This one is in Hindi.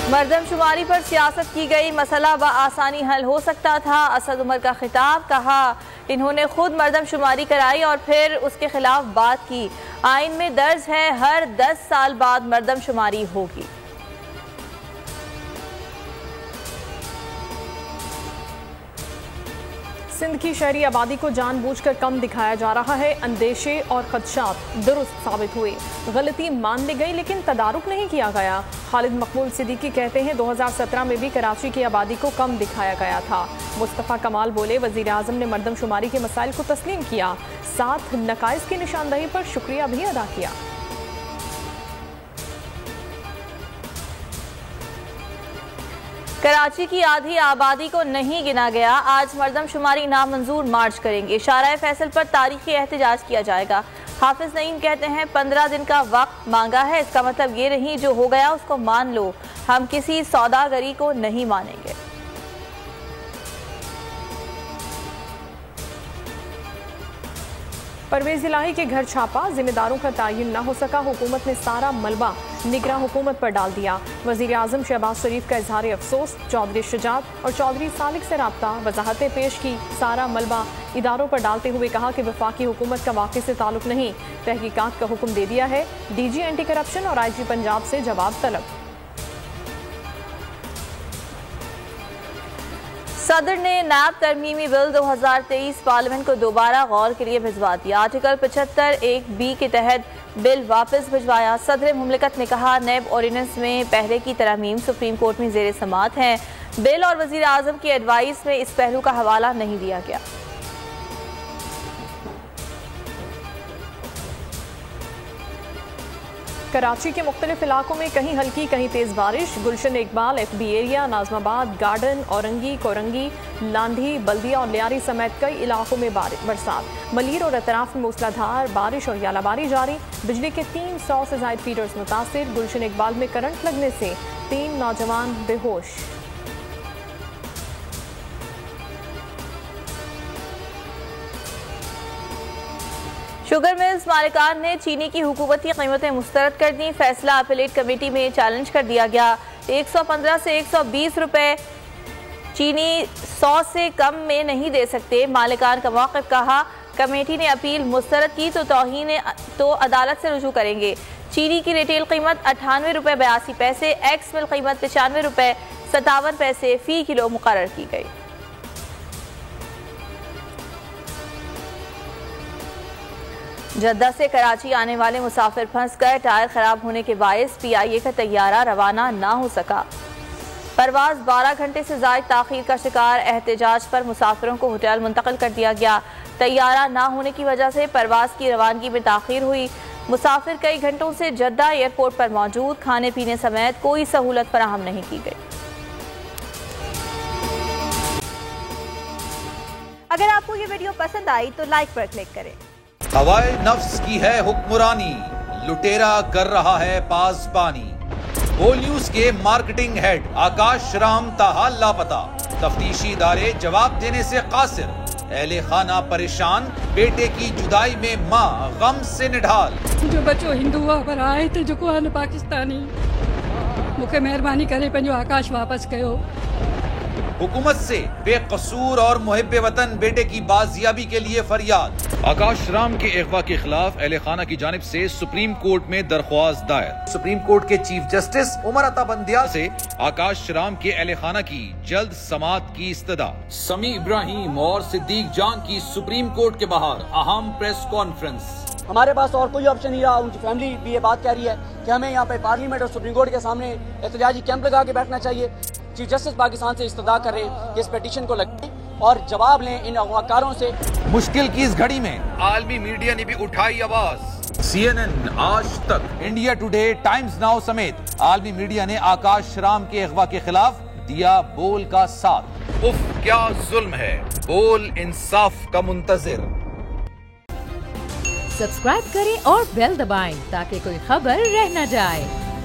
मरदमशुमारी पर सियासत की गई, मसला बआसानी हल हो सकता था। असद उमर का खिताब, कहा इन्होंने खुद मरदमशुमारी कराई और फिर उसके खिलाफ बात की। आइन में दर्ज है हर 10 साल बाद मरदमशुमारी होगी। सिंध की शहरी आबादी को जानबूझकर कम दिखाया जा रहा है। अंदेशे और खदशात दुरुस्त साबित हुए। गलती मान ली गई लेकिन तदारुक नहीं किया गया। खालिद मकबूल सिद्दीकी कहते हैं 2017 में भी कराची की आबादी को कम दिखाया गया था। मुस्तफ़ा कमाल बोले वज़ीर आज़म ने मरदमशुमारी के मसाइल को तस्लीम किया, साथ नकाइस की निशानदही पर शुक्रिया भी अदा किया। कराची की आधी आबादी को नहीं गिना गया, आज मरदमशुमारी नामंजूर मार्च करेंगे। शाराए फैसल पर तारीखी एहतजाज किया जाएगा। हाफिज नईम कहते हैं 15 दिन का वक्त मांगा है, इसका मतलब ये नहीं जो हो गया उसको मान लो, हम किसी सौदागरी को नहीं मानेंगे। परवेज इलाही के घर छापा, जिम्मेदारों का तायन न हो सका। हुकूमत ने सारा मलबा निगरां हुकूमत पर डाल दिया। वजीर आजम शहबाज शरीफ का इजहार अफसोस। चौधरी शुजात और चौधरी सालिक से राब्ता, वजाहतें पेश की। सारा मलबा इदारों पर डालते हुए कहा कि वफाकी हुकूमत का वाक़ई से ताल्लुक नहीं। तहकीकात का हुक्म दे दिया है। DG एंटी करप्शन और IG पंजाब से जवाब तलब। सदर ने नैब तरमीमी बिल 2023 पार्लियामेंट को दोबारा गौर के लिए भिजवा दिया। आर्टिकल 75(1)B के तहत बिल वापस भिजवाया। सदर मुमलिकत ने कहा नैब ऑर्डिनेंस में पहले की तरमीम सुप्रीम कोर्ट में ज़ेर समाअत हैं। बिल और वज़ीर आज़म की एडवाइस में इस पहलू का हवाला नहीं दिया गया। कराची के मुख्तलिफ इलाकों में कहीं हल्की कहीं तेज बारिश। Gulshan Iqbal, FB area, Nazimabad, garden, Orangi, Korangi, Landhi, Baldia और लियारी समेत कई इलाकों में बरसात। मलीर और अतराफ में मूसलाधार बारिश और यालाबारी जारी। बिजली के 300 से ज्यादा फीडर्स मुतासिर। गुलशन इकबाल में करंट लगने से 3 नौजवान बेहोश। शुगर मिल्स मालिकान ने चीनी की हुकूमती कीमतें मुस्तरद कर दी। फैसला अपीलेट कमेटी में चैलेंज कर दिया गया। 115 से 120 रुपए चीनी 100 से कम में नहीं दे सकते। मालिकान का मौक़िफ़, कहा कमेटी ने अपील मुस्तरद की तो अदालत से रुजू करेंगे। चीनी की रिटेल कीमत 98 रुपए 82 पैसे, एक्स मिल कीमत 95 रुपए 57 पैसे फ़ी किलो मुकर्रर की गई। जद्दा से कराची आने वाले मुसाफिर फंस कर टायर खराब होने के बायस PIA का तैयारा रवाना ना हो सका। परवाज 12 घंटे से ज़ायद ताख़ीर का शिकार। एहतजाज पर मुसाफिरों को होटल मुंतकिल कर दिया गया। तैयारा ना होने की वजह से परवाज की रवानगी में ताख़ीर हुई। मुसाफिर कई घंटों से जद्दा एयरपोर्ट पर मौजूद, खाने पीने समेत कोई सहूलत फराहम नहीं की गई। अगर आपको ये वीडियो पसंद आई तो लाइक पर क्लिक करें। हवाए नफ्स की है हुक्मरानी, लुटेरा कर रहा है पासबानी। होल न्यूज के मार्केटिंग हेड आकाश राम ताहा लापता। तफ्तीशी इदारे जवाब देने से कासिर। अहले खाना परेशान, बेटे की जुदाई में माँ गम से निढाल। जो बच्चो हिंदू पर आए थे जो को पाकिस्तानी, मुखे मेहरबानी करे पंहिंजो आकाश वापस कयो। हुकूमत से बेकसूर और मुहिब्बे वतन बेटे की बाजियाबी के लिए फरियाद। आकाश राम के अगवा के खिलाफ अहले खाना की जानिब से सुप्रीम कोर्ट में दरख्वास्त दायर। सुप्रीम कोर्ट के चीफ जस्टिस उमर अता बंदियाल से आकाश राम के अहले खाना की जल्द समाअत की इस्तदा। समी इब्राहिम और सिद्दीक जान की सुप्रीम कोर्ट के बाहर अहम प्रेस कॉन्फ्रेंस। हमारे पास और कोई ऑप्शन नहीं रहा। उनकी फैमिली भी ये बात कह रही है कि हमें यहाँ पे पार्लियामेंट और सुप्रीम कोर्ट के सामने एहतजाजी कैंप लगा के बैठना चाहिए। चीफ जस्टिस पाकिस्तान से इस्तदा कर रहे हैं कि इस पिटीशन को लगाएं और जवाब लें इन अगवाकारों से। मुश्किल की इस घड़ी में आलमी मीडिया ने भी उठाई आवाज। CNN, आज तक, इंडिया टुडे, टाइम्स नाउ समेत आलमी मीडिया ने आकाश राम के अगवा के खिलाफ दिया बोल का साथ। उफ क्या जुल्म है, बोल इंसाफ का मुंतजिर। सब्सक्राइब करें और बेल दबाएं ताकि कोई खबर रह न जाए।